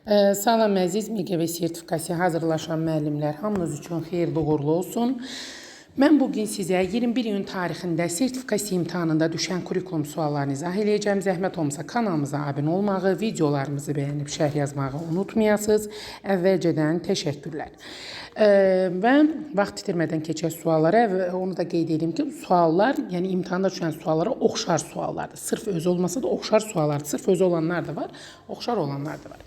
Salam əziz MİQV sertifikasiya hazırlaşan müəllimlər, hamınız üçün xeyirli uğurlu olsun. Mən bugün sizə 21 iyun tarixində sertifikasiya imtahanında düşən kurikulum suallarını izah edəcəm. Zəhmət olmasa kanalımıza abunə olmağı, videolarımızı bəyənib şərh yazmağı unutmayasınız. Əvvəlcədən təşəkkürlər. Və vaxt itirmədən keçək suallara və onu da qeyd edeyim ki, suallar, yəni imtahanda düşən suallara oxşar suallardır. Sırf özü olmasa da oxşar suallardır. Sırf özü olanlar da var, oxşar olanlar da var.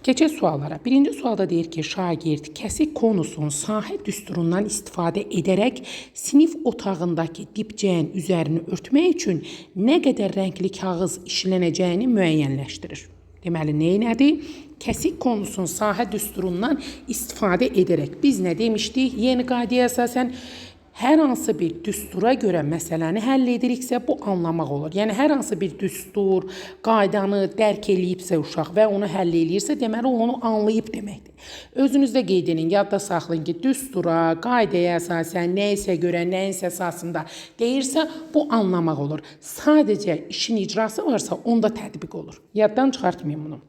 Keçək suallara. Birinci sualda deyir ki, şagird kəsik konusun sahə düsturundan istifadə edərək sinif otağındakı dibcəyin üzərini örtmək üçün nə qədər rəngli kağız işlənəcəyini müəyyənləşdirir. Deməli, nədir? Kəsik konusun sahə düsturundan istifadə edərək. Biz nə demişdik? Yeni qaydaya əsasən hər hansı bir düstura görə məsələni həll ediriksə, bu anlamaq olur. Yəni, hər hansı bir düstur, qaydanı dərk eləyibsə uşaq və onu həll eləyirsə, deməli, onu anlayıb deməkdir. Özünüzdə qeyd edin, yadda saxlayın ki, düstura, qaydaya əsasən, nəyəsə görə, nəyinsə əsasında deyirsə, bu anlamaq olur. Sadəcə işin icrası varsa, onda tətbiq olur. Yaddan çıxartmayın bunu.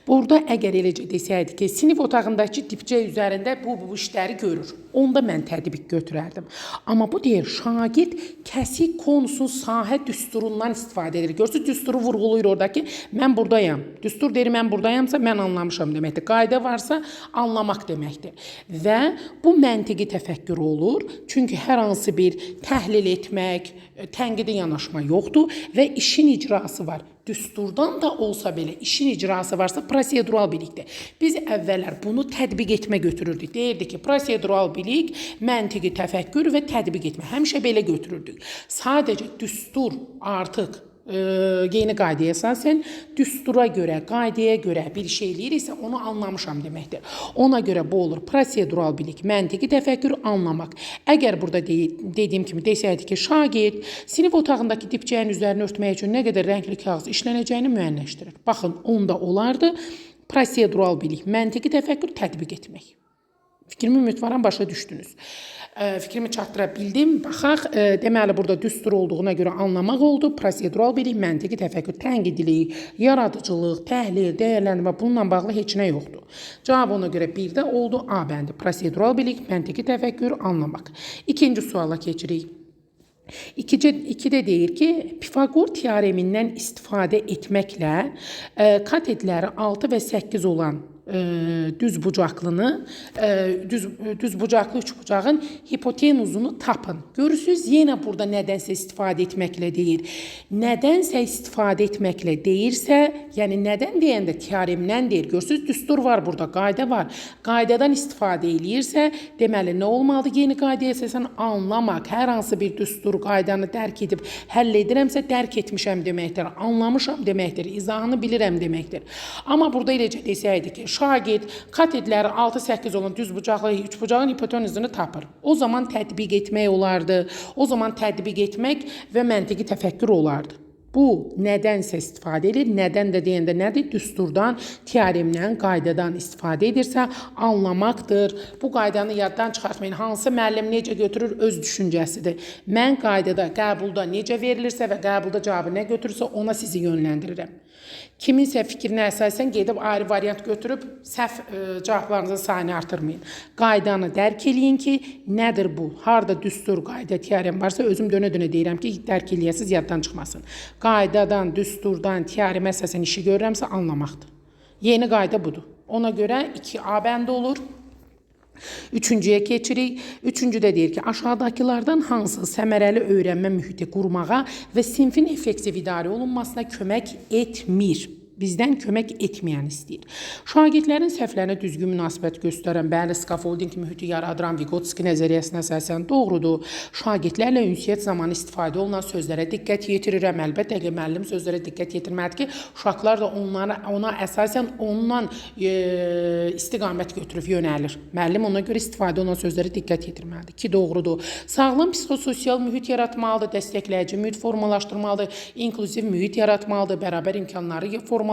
Burada əgər eləcə desəydik ki, sinif otağındakı dibcə üzərində bu işləri görür. Onda mən tətbiq götürərdim. Amma bu deyir, şagird kəsik konusun sahə düsturundan istifadə edir. Görürsünüz, düsturu vurğulayır oradakı, mən buradayam. Düstur deyir, mən buradayamsa, mən anlamışam deməkdir. Qayda varsa, anlamaq deməkdir. Və bu məntiqi təfəkkür olur. Çünki hər hansı bir təhlil etmək, tənqidi yanaşma yoxdur və işin icrası var. Düsturdan da olsa belə işin icrası varsa prosedural bilikdir. Biz əvvəllər bunu tətbiq etmə götürürdük. Deyirdik ki, prosedural bilik, məntiqi təfəkkür və tətbiq etmə. Həmişə belə götürürdük. Sadəcə düstur artıq yeni qaydaya əsasən düstura görə, qaydaya görə bir şey eləyirsə, onu anlamışam deməkdir. Ona görə bu olur prosedural bilik, məntiqi təfəkkür, anlamaq. Əgər burada dediyim kimi desəydik ki, şagird sinif otağındakı dibcəyin üzərini örtmək üçün nə qədər rəngli kağız işlənəcəyini müəyyənləşdirir. Baxın, onda olardı prosedural bilik, məntiqi təfəkkür, tətbiq etmək. Fikrimi ümidvaram başa düşdünüz. Fikrimi çatdıra bildim. Baxaq, deməli, burada düstur olduğuna görə anlamaq oldu. Prosedural bilik, məntiqi təfəkkür, tənqidilik, yaradıcılıq, təhlil, dəyərləndirmə, bununla bağlı heç nə yoxdur. Cavab ona görə bir də oldu A bəndi. Prosedural bilik, məntiqi təfəkkür, anlamaq. İkinci suala keçirik. 2-də deyir ki, Pifaqor teoremindən istifadə etməklə katetləri 6 və 8 olan düzbucaqlı üçbucağın hipotenuzunu tapın. Görürsünüz, yenə burada nədənsə istifadə etməklə deyir. Nədənsə istifadə etməklə deyirsə, yəni nədən deyəndə teoremdən deyir. Görürsünüz, düstur var burada, qayda var. Qaydadan istifadə eləyirsə, deməli, nə olmalıdır? Yeni qaydaya əsasən anlamaq, hər hansı bir düstur, qaydanı dərk edib həll edirəmsə, dərk etmişəm deməkdir, anlamışam deməkdir, izahını bilirəm deməkdir. Amma burada eləcə desəydik ki, şagird katetləri 6-8 olan düzbucaqlı üçbucağın hipotenuzunu tapır. O zaman tətbiq etmək olardı. O zaman tətbiq etmək və məntiqi təfəkkür olardı. Bu, nədənsə istifadə edir. Nədən də deyəndə nədir? Düsturdan, teoremdən, qaydadan istifadə edirsə, anlamaqdır. Bu qaydanı yaddan çıxartmayın. Hansı müəllim necə götürür? Öz düşüncəsidir. Mən qaydada, qəbulda necə verilirsə və qəbulda cavabı nə götürürsə, ona sizi yönləndirirəm. Kiminsə fikrinə əsasən gedib ayrı variant götürüb səhv cavablarınızın sayını artırmayın. Qaydanı dərk eləyin ki, nədir bu? Harada düstur, qayda, teorem varsa özüm dönə-dönə deyirəm ki, dərk eləyəsiniz, yaddan çıxmasın. Qaydadan, düsturdan, teoremə əsasən işi görürəmsə anlamaqdır. Yeni qayda budur. Ona görə 2A bəndi olur. Üçüncüyə keçirik. Üçüncüdə deyir ki, aşağıdakılardan hansı səmərəli öyrənmə mühiti qurmağa və sinfin effektiv idarə olunmasına kömək etmir? Bizdən kömək etməyən istəyir. Şagirdlərin səhvlərinə düzgün münasibət göstərən, bəli, skafolding mühiti yaradıran Vigotski nəzəriyyəsinə əsasən doğrudur. Şagirdlərlə ünsiyyət zamanı istifadə olunan sözlərə diqqət yetirirəm. Əlbəttə ki, müəllim sözlərə diqqət yetirməlidir ki, uşaqlar da ona əsasən ondan istiqamət götürüb yönəlir. Müəllim ona görə istifadə olunan sözlərə diqqət yetirməlidir ki, doğrudur. Sağlam psixososial mühit yaratmalıdır, dəstəkləyici mühit formalaşdırmalıdır, inklüziv mühit yaratmalıdır, bərabər imkanları formalaşdırmalıdır.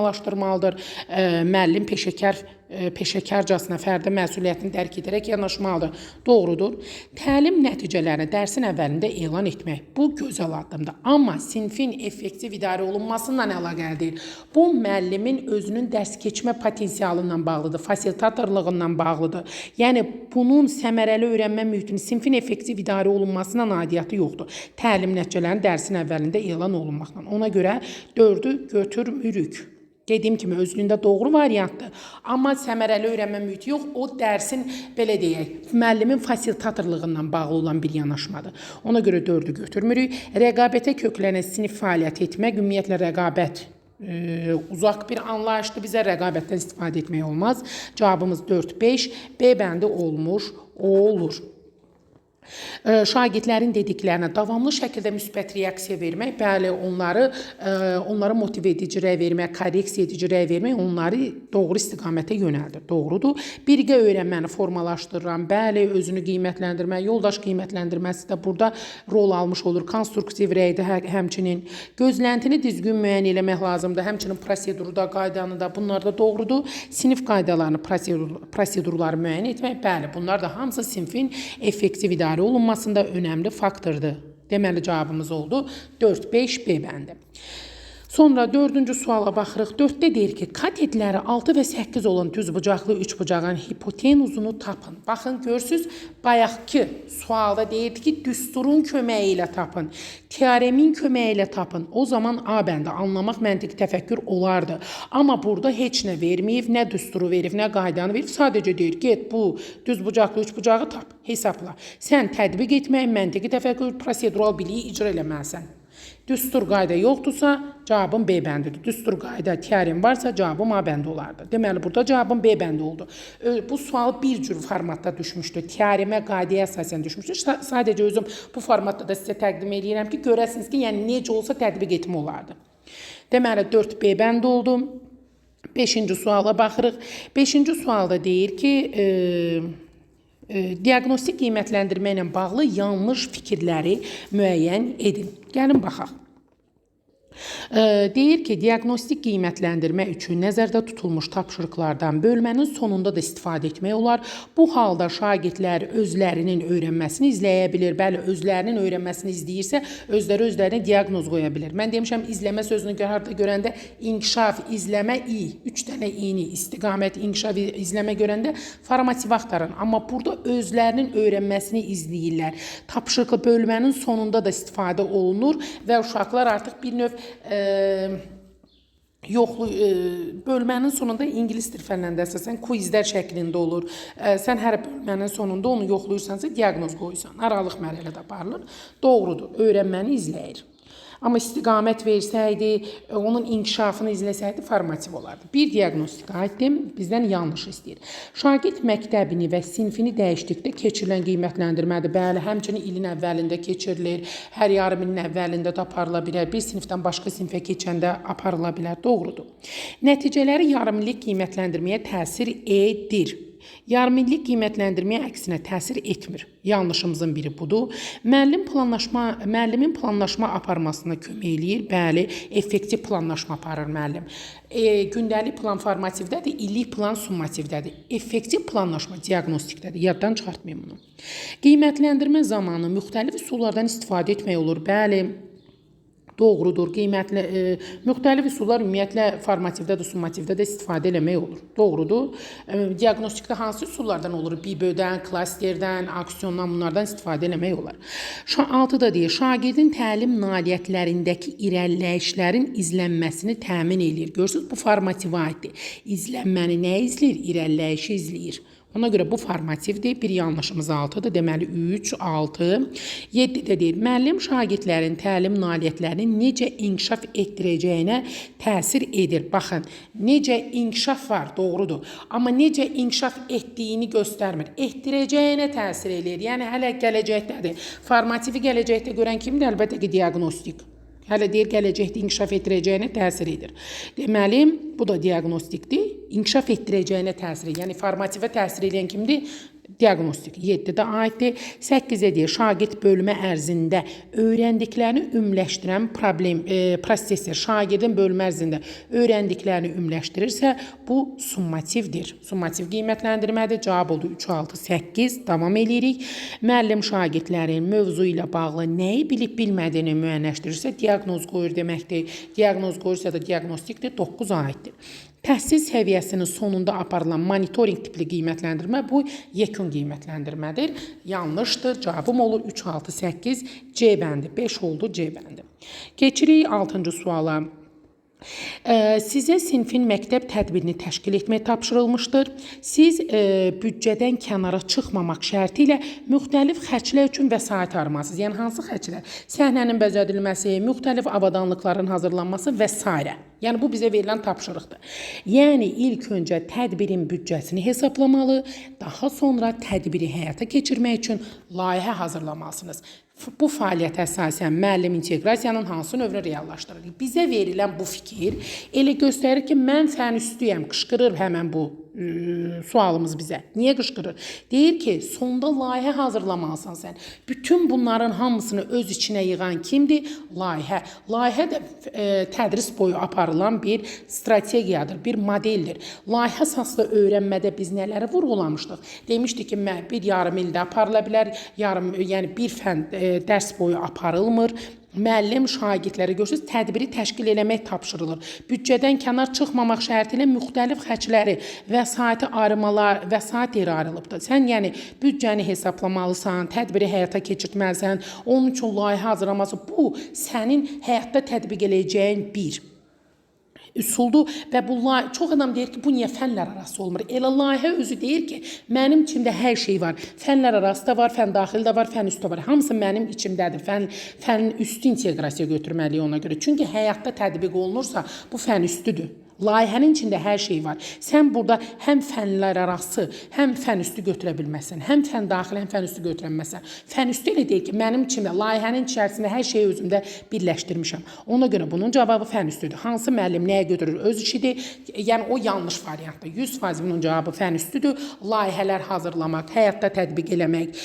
Müəllim peşəkar peşəkarcasına fərdə məsuliyyətini dərk edərək yanaşmalıdır. Doğrudur. Təlim nəticələrini dərsin əvvəlində elan etmək bu gözəl addımdır. Amma sinfin effektiv idarə olunmasından əlaqəlidir. Bu müəllimin özünün dərs keçmə potensialından bağlıdır, fasilitatorluğundan bağlıdır. Yəni bunun səmərəli öyrənmə mühitinin sinfin effektiv idarə olunmasına aidiyyatı yoxdur. Təlim nəticələrinin dərsin əvvəlində elan olunmaqla. Ona görə 4-ü götürmürük. Dediyim kimi özlüyündə doğru variantdır. Amma səmərəli öyrənmə mühiti yox, o dərsin belə deyək, müəllimin fasilitatorluğundan bağlı olan bir yanaşmadır. Ona görə 4-ü götürmürük. Rəqabətə köklənən sinif fəaliyyət etmək, ümumiyyətlə rəqabət uzaq bir anlayışdır. Bizə rəqabətdən istifadə etmək olmaz. Cavabımız 4-5. B bəndi olmuş, o olur. Şagirdlərin dediklərinə davamlı şəkildə müsbət reaksiya vermək, bəli, onlara motiv edici rəy vermək, korreksiya edici rəy vermək onları doğru istiqamətə yönəldir. Doğrudur. Birgə öyrənməni formalaşdırıram, bəli, özünü qiymətləndirmək, yoldaş qiymətləndirməsi də burada rol almış olur. Konstruktiv rəydə həmçinin gözləntini düzgün müəyyən eləmək lazımdır. Həmçinin proseduru da, qaydanı da, bunlar da doğrudur. Sinif qaydalarını, prosedurları müəyyən etmək, bəli, bunlar da hamısı sinfin effektiv idarə olunmasında önəmli faktordur. Deməli cavabımız oldu 4-5 B bəndi. Sonra 4-cü suala baxırıq. 4-də deyir ki, katetləri 6 və 8 olan düzbucaqlı üçbucağın hipotenuzunu tapın. Baxın, görürsünüz, bayaqki sualda deyirdi ki, düsturun köməyi ilə tapın, teoremin köməyi ilə tapın. O zaman A bəndi anlamaq, məntiqi təfəkkür olardı. Amma burada heç nə verməyib, nə düsturu verib, nə qaydanı verib. Sadəcə deyir, get bu düzbucaqlı üçbucağı tap, hesabla. Sən tətbiq etmək, məntiqi təfəkkür, prosedural biliyi icra eləməlisən. Düstur qayda yoxdursa, cavabım B bəndidir. Düstur qayda, teorem varsa, cavabım A bəndi olardı. Deməli, burada cavabım B bəndi oldu. Bu sual bir cür formatda düşmüşdü. Teoremə, qaydaya əsasən düşmüşdü. Sadəcə özüm bu formatda da sizə təqdim edirəm ki, görəsiniz ki, yəni necə olsa tətbiq etmə olardı. Deməli, 4B bəndi oldu. 5-ci suala baxırıq. 5-ci sualda deyir ki, diaqnostik qiymətləndirmə ilə bağlı yanlış fikirləri müəyyən edin. Gəlin baxaq. Deyir ki, diaqnostik qiymətləndirmə üçün nəzərdə tutulmuş tapşırıqlardan bölmənin sonunda da istifadə etmək olar. Bu halda şagirdlər özlərinin öyrənməsini izləyə bilir. Bəli, özlərinin öyrənməsini izləyirsə, özləri diaqnoz qoya bilir. Mən demişəm, izləmə sözünü görəndə inkişaf, izləmə, 3 dənə i-ni, istiqamət, inkişaf, izləmə görəndə formativ axtarın. Amma burada özlərinin öyrənməsini izləyirlər. Tapşırıqlı bölmənin sonunda da istifadə olunur və uşaqlar artıq bir növ bölmənin sonunda ingilis dil fənlərində əsasən quizlər şəklində olur. Sən hər bölmənin sonunda onu yoxlayırsansa diaqnoz qoyursan. Aralıq mərhələdə aparılır. Doğrudur, öyrənməni izləyir. Amma istiqamət versəydi, onun inkişafını izləsəydi formativ olardı. Bir diaqnostik aiddir, bizdən yanlış istəyir. Şagird məktəbini və sinfini dəyişdikdə keçirilən qiymətləndirmədir. Bəli, həmçinin ilin əvvəlində keçirilir, hər yarım ilin əvvəlində də aparıla bilər, bir sinifdən başqa sinifə keçəndə aparıla bilər. Doğrudur. Nəticələri yarımillik qiymətləndirməyə təsir edir. Yarımillik qiymətləndirməyə əksinə təsir etmir. Yanlışımızın biri budur. Müəllimin planlaşma aparmasına kömək eləyir. Bəli, effektiv planlaşma aparır müəllim. Gündəlik plan formativdədir, illik plan summativdədir. Effektiv planlaşma diaqnostikdədir. Yaddan çıxartmayın bunu. Qiymətləndirmə zamanı müxtəlif üsullardan istifadə etmək olur. Bəli, doğrudur. Müxtəlif üsullar ümumiyyətlə formativdə də, summativdə də istifadə eləmək olur. Doğrudur. Diaqnostikdə hansı üsullardan olur? BİBÖ-dən, klasterdən, aksiyondan bunlardan istifadə eləmək olar. 6-da deyir, şagirdin təlim nailiyyətlərindəki irəliləyişlərin izlənməsini təmin eləyir. Görürsünüz, bu formativə aiddir. İzlənməni nə izləyir? İrəliləyişi izləyir. Ona görə bu formativdir. Bir yanlışımız 6-dır. Deməli 3, 6, 7-də deyir. Müəllim şagirdlərin təlim nailiyyətlərinin necə inkişaf etdirəcəyinə təsir edir. Baxın, necə inkişaf var, doğrudur. Amma necə inkişaf etdiyini göstərmir. Etdirəcəyinə təsir edir. Yəni hələ gələcəkdədir. Formativi gələcəkdə görən kimdir? Əlbəttə ki, diaqnostik. Hələ deyir, gələcəkdə inkişaf etdirəcəyinə təsir edir. Deməli, bu da diaqnostikdir. İnkişaf etdirəcəyinə təsir edir. Yəni, formativə təsir edən kimdir? Diaqnostik 7-də aiddir. 8-ə deyir, şagird bölmə ərzində öyrəndiklərini ümləşdirən prosesdir. Şagirdin bölmə ərzində öyrəndiklərini ümləşdirirsə, bu summativdir. Summativ qiymətləndirmədir. Cavab oldu 3, 6, 8. Davam edirik. Müəllim şagirdlərin mövzu ilə bağlı nəyi bilib-bilmədiyini müəyyənləşdirirsə, diaqnoz qoyur deməkdir. Diaqnoz qoyursa da diaqnostikdir, 9 aiddir. Təhsil səviyyəsinin sonunda aparılan monitorinq tipli qiymətləndirmə bu yekun qiymətləndirmədir. Yanlışdır. Cavabım olur 3, 6, 8. C bəndi. 5 oldu C bəndi. Keçirik 6-cı suala. Sizə sinfin məktəb tədbirini təşkil etmək tapşırılmışdır. Siz büdcədən kənara çıxmamaq şərti ilə müxtəlif xərclər üçün vəsait ayırmalısınız. Yəni, hansı xərclər? Səhnənin bəzədilməsi, müxtəlif avadanlıqların hazırlanması və s. Yəni, bu bizə verilən tapşırıqdır. Yəni, ilk öncə tədbirin büdcəsini hesablamalı, daha sonra tədbiri həyata keçirmək üçün layihə hazırlamalısınız. Bu fəaliyyətə əsasən müəllim inteqrasiyanın hansı növünü reallaşdırır? Bizə verilən bu fikir elə göstərir ki, mən fən üstüyəm, qışqırır həmən bu sualımız bizə. Niyə qışqırır? Deyir ki, sonda layihə hazırlamalısan sən. Bütün bunların hamısını öz içinə yığan kimdir? Layihə. Layihə də tədris boyu aparılan bir strategiyadır, bir modeldir. Layihə əsaslı öyrənmədə biz nələri vurğulamışdıq? Demişdik ki, bir yarım ildə aparıla bilər, yəni bir fən dərs boyu aparılmır. Müəllim şagirdlərə görürsünüz, tədbiri təşkil eləmək tapşırılır. Büdcədən kənar çıxmamaq şərti ilə müxtəlif xərcləri, vəsaiti ayrımalar, vəsait yeri ayrılıbdır. Sən yəni büdcəni hesablamalısan, tədbiri həyata keçirtməlisən, onun üçün layihə hazırlaması. Bu, sənin həyatda tətbiq eləyəcəyin bir üsuldur və bu çox adam deyir ki, bu niyə fənlər arası olmur? Elə layihə özü deyir ki, mənim içimdə hər şey var. Fənlər arası da var, fən daxili də var, fən üstü də var. Hamısı mənim içimdədir. Fənin üstü inteqrasiya götürməliyik ona görə. Çünki həyatda tətbiq olunursa, bu fən üstüdür. Layihənin içində hər şey var. Sən burada həm fənlər arası, həm fən üstü götürə bilməsən, həm fən daxili, həm fən üstü götürə bilməsən. Fən üstü elə deyil ki, mənim içimdə, layihənin içərisində hər şeyi özümdə birləşdirmişəm. Ona görə bunun cavabı fən üstüdür. Hansı müəllim nəyə götürür? Öz işidir. Yəni, o yanlış variantdır. 100% bunun cavabı fən üstüdür. Layihələr hazırlamaq, həyatda tətbiq eləmək,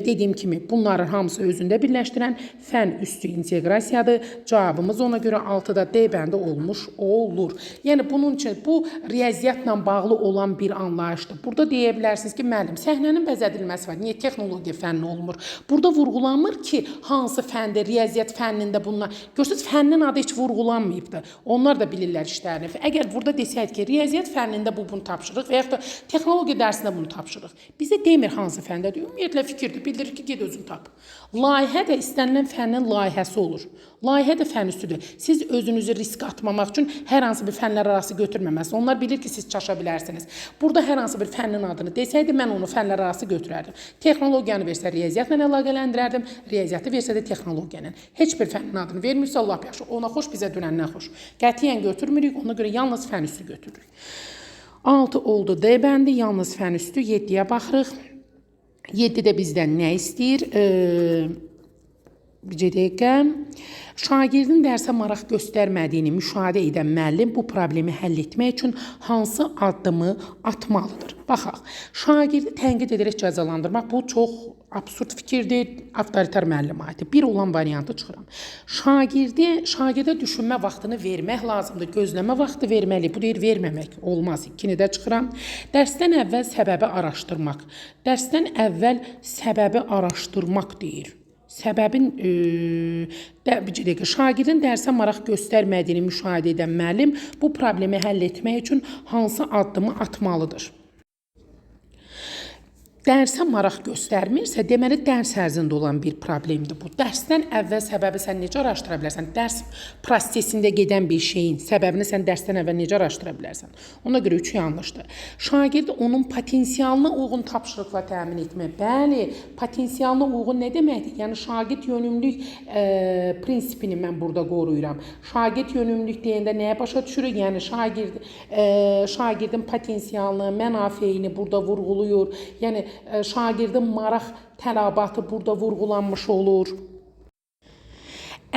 dediyim kimi, bunların hamısı özündə birləşdirən fən üstü inteqrasiyadır. Cavabımız ona görə 6-da D bəndi olmuş olur. Yəni, bunun üçün bu riyaziyyatla bağlı olan bir anlayışdır. Burada deyə bilərsiniz ki, müəllim, səhnənin bəzədilməsi var. Niyə texnologiya fənni olmur? Burada vurğulanmır ki, hansı fəndir, riyaziyyat fənnində bunlar. Görürsünüz, fənnin adı heç vurğulanmayıbdır. Onlar da bilirlər işlərini. Əgər burada desəydik ki, riyaziyyat fənnində bunu tapşırıq və yaxud da texnologiya dərsində bunu tapşırıq. Bizə demir hansı fəndədir. Ümumiyyətlə fikirdir. Bildirir ki, ged özün tap. Layihə də istənilən fənnin layihəsi olur. Layihə də fən üstüdür. Siz özünüzü risk atmamaq üçün hər hansı bir fənlər arası götürməməlisiniz. Onlar bilir ki, siz çaşa bilərsiniz. Burada hər hansı bir fənnin adını desəydi, mən onu fənlər arası götürərdim. Texnologiyanı versə riyaziyyatla əlaqələndirərdim, riyaziyyatı versə də texnologiyanı. Heç bir fənnin adını vermirsə, Allah yaxşı. Ona xoş, bizə dünəndən xoş. Qətiyyən götürmürük, ona görə yalnız fən üstü götürürük. 6 oldu D bəndi, yalnız fən üstü. 7-yə baxırıq. 7-də bizdən nə istəyir? Bir dəqiqə. Şagirdin dərsə maraq göstərmədiyini müşahidə edən müəllim bu problemi həll etmək üçün hansı addımı atmalıdır? Baxaq, şagirdi tənqid edərək cəzalandırmaq bu çox absurd fikirdir, avtoritar müəllimə aiddir. Bir olan variantı çıxıram. Şagirdə düşünmə vaxtını vermək lazımdır, gözləmə vaxtı verməli. Bu deyir, verməmək olmaz. 2-ni də çıxıram. Dərsdən əvvəl səbəbi araşdırmaq. Dərsdən əvvəl səbəbi araşdırmaq deyir. Səbəbin şagirdin dərsə maraq göstərmədiyini müşahidə edən müəllim bu problemi həll etmək üçün hansı addımı atmalıdır? Dərsə maraq göstərmirsə, deməli dərs ərzində olan bir problemdir bu. Dərsdən əvvəl səbəbi sən necə araşdıra bilərsən? Dərs prosesində gedən bir şeyin səbəbini sən dərsdən əvvəl necə araşdıra bilərsən? Ona görə 3 yanlışdır. Şagird onun potensialına uyğun tapşırıqla təmin etmək. Bəli, potensialına uyğun nə deməkdir? Yəni şagird yönümlülük prinsipini mən burada qoruyuram. Şagird yönümlülük deyəndə nəyə başa düşürük? Yəni şagirdin potensialını, mənafeyini burada vurğuluyur. Yəni şagirdin maraq tələbatı burada vurğulanmış olur.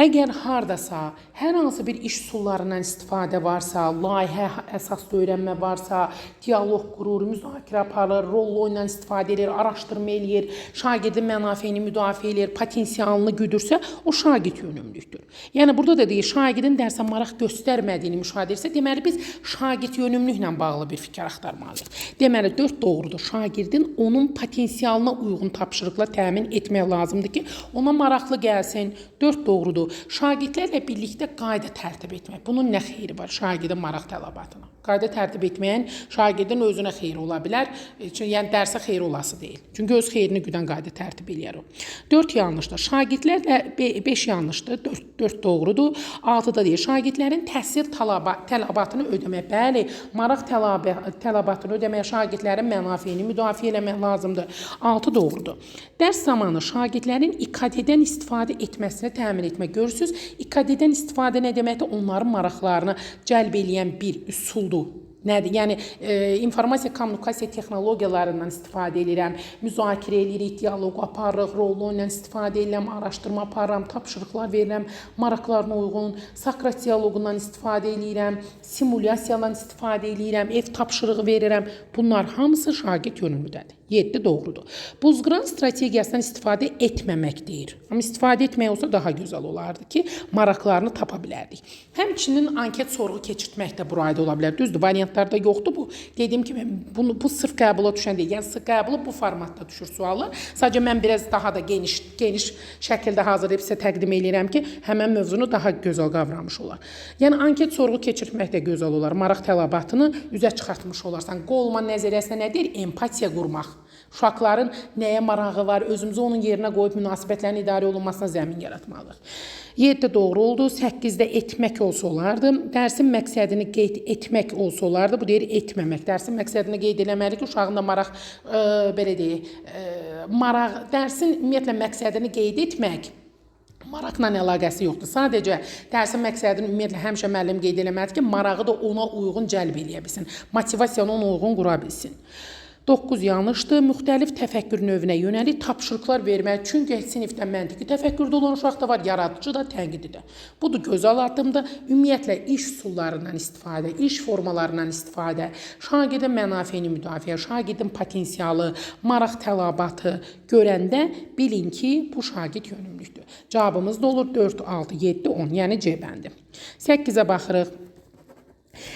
Əgər hardasa hər hansı bir iş üsullarından istifadə varsa, layihə əsaslı öyrənmə varsa, dialoq qurur, müzakirə aparır, rol ilə istifadə edir, araşdırma eləyir, şagirdin mənafeyini müdafiə edir, potensialını güdürsə, o şagird yönümlüdür. Yəni burada da deyir, şagirdin dərsə maraq göstərmədiyini müşahidə edirsə, deməli biz şagird yönümlülüklə bağlı bir fikir axtarmalıyıq. Deməli 4 doğrudur. Şagirdin onun potensialına uyğun tapşırıqla təmin etmək lazımdır ki, ona maraqlı gəlsin. 4 doğrudur. Şagirdlərlə birlikdə qayda tərtib etmək. Bunun nə xeyri var şagirdin maraq tələbatına? Qayda tərtib etməyin şagirdin özünə xeyri ola bilər. Yəni dərsə xeyri olası deyil. Çünki öz xeyrini güdən qayda tərtib eləyər o. 4 yanlışdır. Şagirdlərlə 5 yanlışdır. 4 doğrudur. 6-da deyir, şagirdlərin təhsil tələbatını ödəmək. Bəli, maraq tələbatını ödəmək şagirdlərin mənafeyini müdafiə eləmək lazımdır. 6 doğrudur. Dərs zamanı şagirdlərin İKT-dən istifadə etməsini təmin etmək. Görürsünüz, İKT-dən istifadə nə deməkdir? Onların maraqlarını cəlb eləyən bir üsuldur. Nədir? Yəni informasiya kommunikasiya texnologiyalarından istifadə edirəm, müzakirə edirik, dialoq aparırıq, rol ilə istifadə edirəm, araşdırma aparıram, tapşırıqlar verirəm, maraqlarına uyğun, Sokrat dialoqundan istifadə edirəm, simulyasiyadan istifadə edirəm, ev tapşırığı verirəm. Bunlar hamısı şagird yönümlüdədir. 7 doğrudur. Buzqıran strategiyasından istifadə etməmək deyir. Amma istifadə etmək olsa daha gözəl olardı ki, maraqlarını tapa bilərdik. Həmçinin anket sorğu keçirtmək də burayda ola bilər. Düzdür, variantlarda yoxdur bu. Dediyim kimi, bu sırf qəbula düşən deyil. Yəni, sırf qəbula bu formatda düşür suallar. Sadəcə mən biraz daha da geniş şəkildə hazırlayıb sizə təqdim edirəm ki, həmən mövzunu daha gözəl qavramış olar. Yəni, anket sorğu keçirtmək də gözəl olar. Maraq tələbatını üzə çıxartmış olarsan. Qolman nəzəriyyəsində nə deyir? Empatiya qurmaq. Uşaqların nəyə marağı var, özümüzü onun yerinə qoyub münasibətlərin idarə olunmasına zəmin yaratmalıyıq. 7 doğru oldu, 8-də etmək olsa olardı. Dərsin məqsədini qeyd etmək olsa olardı. Bu deyir etməmək. Dərsin məqsədini qeyd eləməli ki, uşağın da maraq, belə deyək, dərsin ümumiyyətlə məqsədini qeyd etmək maraqla əlaqəsi yoxdur. Sadəcə dərsin məqsədini ümumiyyətlə həmişə müəllim qeyd eləməlidir ki, marağı da ona uyğun cəlb eləyə bilsin. Motivasiyanı ona uyğun qura bilsin. 9 yanlışdır. Müxtəlif təfəkkür növünə yönəlik tapşırıqlar vermək. Çünki sinifdə məntiqi təfəkkürdə olan uşaq da var, yaradıcı da, tənqidi də. Budur gözəl addımdır. Ümumiyyətlə iş üsullarından istifadə, iş formalarından istifadə, şagirdin mənafeyini müdafiə, şagirdin potensialı, maraq tələbatı görəndə bilin ki, bu şagird yönümlüdür. Cavabımız da olur 4, 6, 7, 10, yəni C bəndi. 8-ə baxırıq.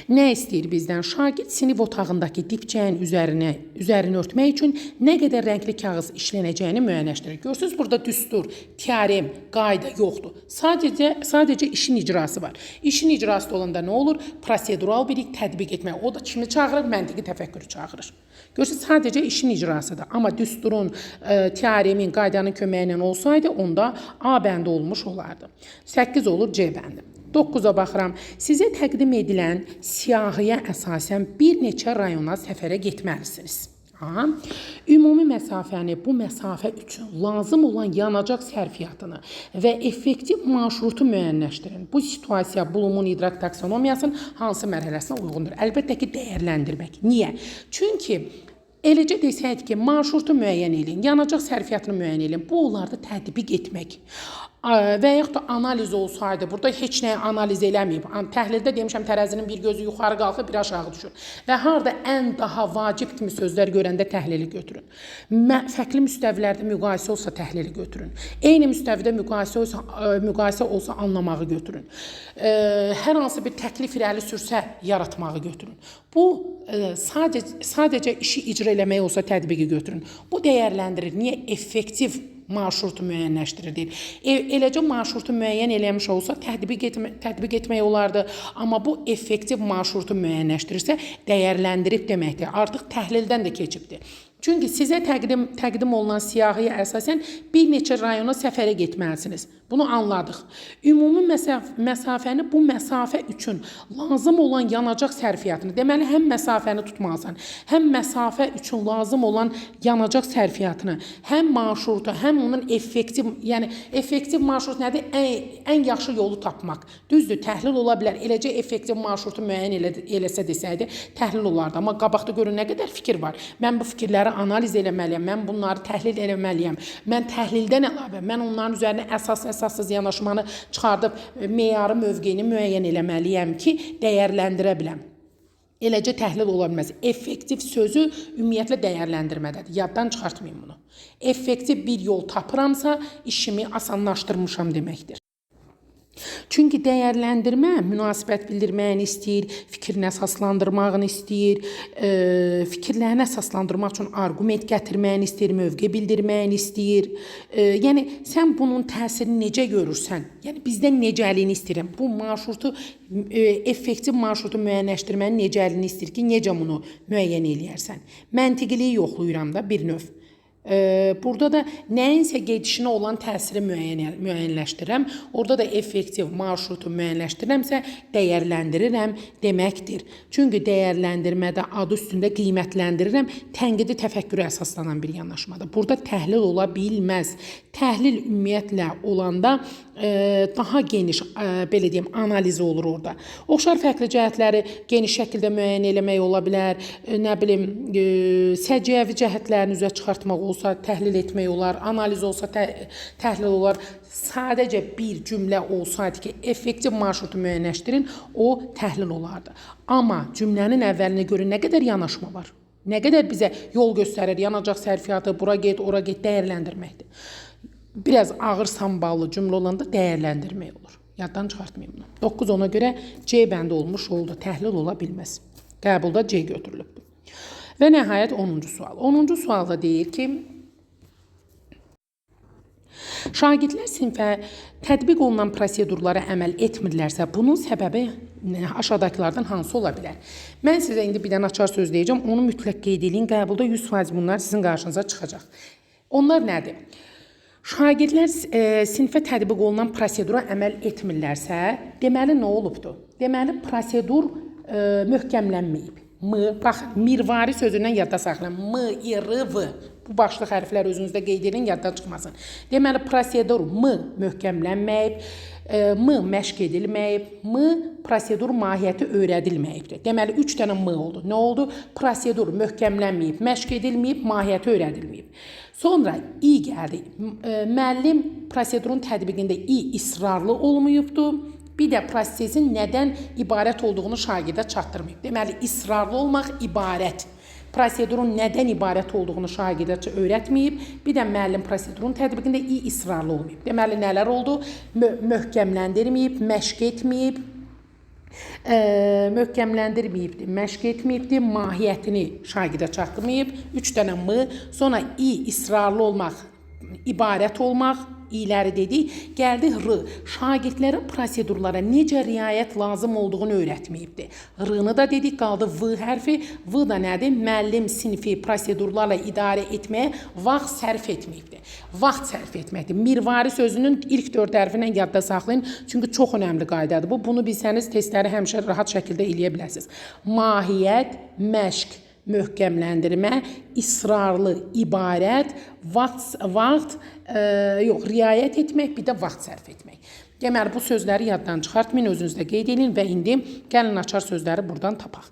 Nə istəyir bizdən? Şagird sinif otağındakı dibçəyin üzərini örtmək üçün nə qədər rəngli kağız işlənəcəyini müəyyənləşdirir. Görürsünüz, burada düstur, teorem, qayda yoxdur. Sadəcə işin icrası var. İşin icrası olanda nə olur? Prosedural bilik tətbiq etmək. O da kimi çağırır? Məntiqi təfəkkürü çağırır. Görürsünüz, sadəcə işin icrasıdır. Amma düsturun, teoremin, qaydanın köməyi ilə olsaydı, onda A bəndi olmuş olardı. 8 olur C bəndi. 9-a baxıram. Sizə təqdim edilən siyahıya əsasən bir neçə rayona səfərə getməlisiniz. Ümumi məsafəni bu məsafə üçün lazım olan yanacaq sərfiyyatını və effektiv marşrutu müəyyənləşdirin. Bu situasiya Bloom'un idrak taksonomiyasının hansı mərhələsinə uyğundur? Əlbəttə ki, dəyərləndirmək. Niyə? Çünki eləcə desəydik ki, marşrutu müəyyən edin, yanacaq sərfiyyatını müəyyən edin. Bu onlarda tətbiq etmək. Və yaxud da analiz olsaydı, burada heç nəyə analiz eləməyib. Təhlildə demişəm, tərəzinin bir gözü yuxarı qalxır, bir aşağı düşür. Və harada ən daha vacib kimi sözlər görəndə təhlili götürün. Fərqli müstəvilərdə müqayisə olsa təhlili götürün. Eyni müstəvidə müqayisə olsa anlamağı götürün. Hər hansı bir təklif irəli sürsə yaratmağı götürün. Bu, sadəcə işi icra eləmək olsa tətbiqi götürün. Bu dəyərləndirir. Niyə? Effektiv marşrutu müəyyənləşdirir deyil. Eləcə marşrutu müəyyən eləmiş olsa tətbiq etmək olardı. Amma bu effektiv marşrutu müəyyənləşdirirsə dəyərləndirib deməkdir. Artıq təhlildən də keçibdir. Çünki sizə təqdim olunan siyahıya əsasən bir neçə rayona səfərə getməlisiniz. Bunu anladıq. Ümumi məsafəni bu məsafə üçün lazım olan yanacaq sərfiyyatını, deməli, həm məsafəni tutmalısan, həm məsafə üçün lazım olan yanacaq sərfiyyatını, həm marşrutu, həm onun effektiv, yəni effektiv marşrut nədir? Ən yaxşı yolu tapmaq. Düzdür, təhlil ola bilər. Eləcə effektiv marşrutu müəyyən eləsə desəydi, təhlil olardı. Amma qabaqda görün nə qədər fikir var. Mən bu fikirləri analiz eləməliyəm, mən bunları təhlil eləməliyəm. Mən təhlildən əlavə, mən onların üzərinə əsassız yanaşmanı çıxardıb meyarı mövqeyini müəyyən eləməliyəm ki, dəyərləndirə biləm. Eləcə təhlil ola bilməz. Effektiv sözü ümumiyyətlə dəyərləndirmədədir. Yaddan çıxartmayın bunu. Effektiv bir yol tapıramsa, işimi asanlaşdırmışam deməkdir. Çünki dəyərləndirmə münasibət bildirməyini istəyir, fikrini əsaslandırmağını istəyir, fikirlərini əsaslandırmaq üçün arqument gətirməyini istəyir, mövqe bildirməyini istəyir. Yəni sən bunun təsirini necə görürsən? Yəni bizdən necəliyini istəyirəm. Bu marşrutu effektiv marşrutu müəyyənləşdirmənin necəliyini istəyir ki, necə bunu müəyyən eləyərsən? Məntiqiliyi yoxlayıram da bir növ. Burada da nəyinsə gedişinə olan təsiri müəyyənləşdirirəm. Orada da effektiv marşrutu müəyyənləşdirirəmsə dəyərləndirirəm deməkdir. Çünki dəyərləndirmədə adı üstündə qiymətləndirirəm, tənqidi təfəkkürə əsaslanan bir yanaşmadır. Burada təhlil ola bilməz. Təhlil ümumiyyətlə olanda daha geniş, belə deyim, analizi olur orada. Oxşar fərqli cəhətləri geniş şəkildə müəyyən eləmək ola bilər. Nə bilim, səciyyəvi cəhətlərini üzə çıxartmaq olsa təhlil etmək olar, analiz olsa təhlil olar. Sadəcə bir cümlə olsaydı ki, effektiv marşrutu müəyyənləşdirin, o təhlil olardı. Amma cümlənin əvvəlinə görə nə qədər yanaşma var? Nə qədər bizə yol göstərir, yanacaq sərfiyyatı, bura get, ora get, dəyərləndirməkdir. Biraz ağır samballı cümlə olanda dəyərləndirmək olur. Yaddan çıxartmayın bunu. 9 ona görə C bəndi olmuş oldu. Təhlil ola bilməz. Qəbulda C götürülübdür. Və nəhayət 10-cu sual. 10-cu sualda deyir ki, şagirdlər sinfə tətbiq olunan prosedurlara əməl etmirlərsə, bunun səbəbi aşağıdakılardan hansı ola bilər? Mən sizə indi bir dənə açar söz deyəcəm, onu mütləq qeyd edin, qəbulda 100% bunlar sizin qarşınıza çıxacaq. Onlar nədir? Şagirdlər sinfə tətbiq olunan prosedura əməl etmirlərsə, deməli nə olubdur? Deməli, prosedur möhkəmlənməyib. Baxın, mirvari sözündən yadda saxlayın. M-I-R-V. Bu başlıq hərflər özünüzdə qeyd edin, yaddan çıxmasın. Deməli, prosedur möhkəmlənməyib, məşq edilməyib, prosedur mahiyyəti öyrədilməyibdir. Deməli, 3 dənə oldu. Nə oldu? Prosedur möhkəmlənməyib, məşq edilməyib, mahiyyəti öyrədilməyib. Sonra i gəldi. Müəllim prosedurun tətbiqində israrlı olmayıbdır. Bir də prosesin nədən ibarət olduğunu şagirdə çatdırmayıb. Deməli, israrlı olmaq ibarət. Prosedurun nədən ibarət olduğunu şagirdə öyrətməyib. Bir də müəllim prosedurun tətbiqində israrlı olmayıb. Deməli, nələr oldu? Möhkəmləndirməyib, məşq etməyib, məşq etməyibdir, mahiyyətini şagirdə çatdırmayıb. 3 dənə sonra israrlı olmaq, ibarət olmaq, iləri dedik, gəldi R. Şagirdlərin prosedurlara necə riayət lazım olduğunu öyrətməyibdir. R-nı da dedik, qaldı V hərfi. V da nədir? Müəllim sinfi prosedurlarla idarə etməyə vaxt sərf etməyibdir. Vaxt sərf etməkdir. Mirvari sözünün ilk 4 hərfindən yadda saxlayın. Çünki çox önəmli qaydadır bu. Bunu bilsəniz, testləri həmişə rahat şəkildə eləyə bilərsiniz. Mahiyyət, məşq, möhkəmləndirmə, israrlı, ibarət, riayət etmək, bir də vaxt sərf etmək. Deməli, bu sözləri yaddan çıxartmayın, özünüzdə qeyd edin və indi gəlin açar sözləri buradan tapaq.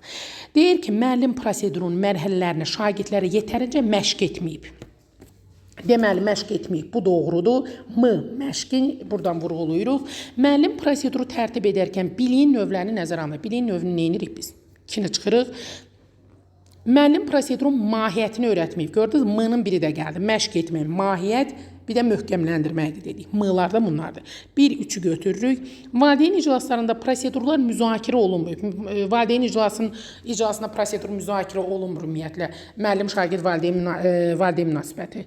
Deyir ki, müəllim prosedurun mərhələlərini şagirdlərə yetərincə məşq etməyib. Deməli, məşq etməyib, bu doğrudur. Məşqin buradan vurğuluyuruq. Müəllim proseduru tərtib edərkən biliyin növlərini nəzərə alır. Biliyin növünü nə edirik biz? 2-ni çıxırıq. Müəllim prosedurun mahiyyətini öyrətməyib. Gördünüz, M-nın biri də gəldi. Məşq etmək, mahiyyət, bir də möhkəmləndirməkdir dedik. M-lar da bunlardır. 1-3-ü götürürük. Valideyn iclaslarında prosedurlar müzakirə olunmuyub. Valideyn iclasında prosedur müzakirə olunmur ümumiyyətlə. Müəllim, şagird, valideyn münasibəti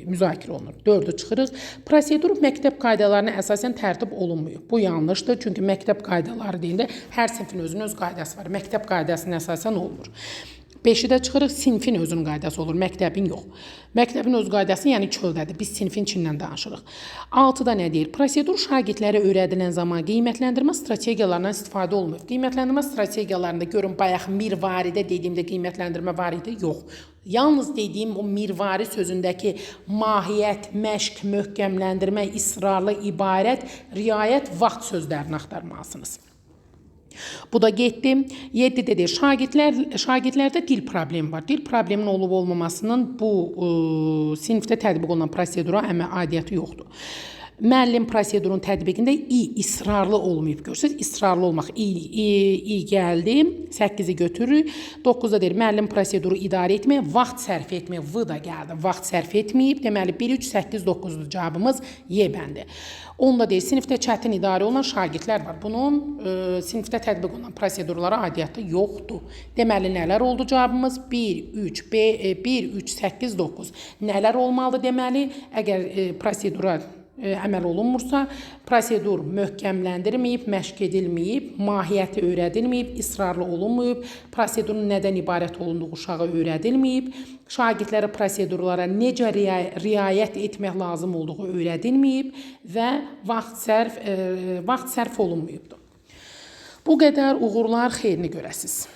müzakirə olunur. 4-ü çıxırıq. Prosedur məktəb qaydalarına əsasən tərtib olunmuyub. Bu yanlışdır. Çünki məktəb qaydaları deyində hər sinfin özünün öz qaydası var. Məktəb qaydasına əsasən olmur. 5-i də çıxırıq, sinfin özünün qaydası olur, məktəbin yox. Məktəbin öz qaydası, yəni çöldədir. Biz sinfin içindən danışırıq. 6-da nə deyir? Prosedur şagirdlərə öyrədilən zaman qiymətləndirmə strategiyalarından istifadə olunmur. Qiymətləndirmə strategiyalarında görün, bayaq mirvaridə dediyimdə qiymətləndirmə var idi? Yox. Yalnız dediyim o mirvari sözündəki mahiyyət, məşq, möhkəmləndirmə, israrlı, ibarət, riayət, vaxt sözlərini axtarmalısınız. Bu da getdi. 7-də deyir, şagirdlərdə dil problemi var. Dil probleminin olub-olmamasının bu sinifdə tətbiq olunan prosedura aidiyyəti yoxdur. Müəllim prosedurun tətbiqində israrlı olmayıb. Görürsünüz, israrlı olmaq gəldi. 8-i götürürük. 9-da deyir, müəllim proseduru idarə etmək, vaxt sərf etmək. V da gəldi. Vaxt sərf etməyib. Deməli, 1, 3, 8, 9-dur cavabımız Y bəndi. 10-da deyir, sinifdə çətin idarə olunan şagirdlər var. Bunun sinifdə tətbiq olunan prosedurlara aidiyyəti yoxdur. Deməli, nələr oldu cavabımız? 1, 3, 8, 9. Nələr olmalıdır deməli? Əgər prosedura əməl olunmursa, prosedur möhkəmləndirilməyib, məşq edilməyib, mahiyyəti öyrədilməyib, israrlı olunmayıb, prosedurun nədən ibarət olunduğu uşağa öyrədilməyib, şagirdlərə prosedurlara necə riayət etmək lazım olduğu öyrədilməyib və vaxt sərf olunmayıbdır. Bu qədər, uğurlar, xeyrini görəsiz.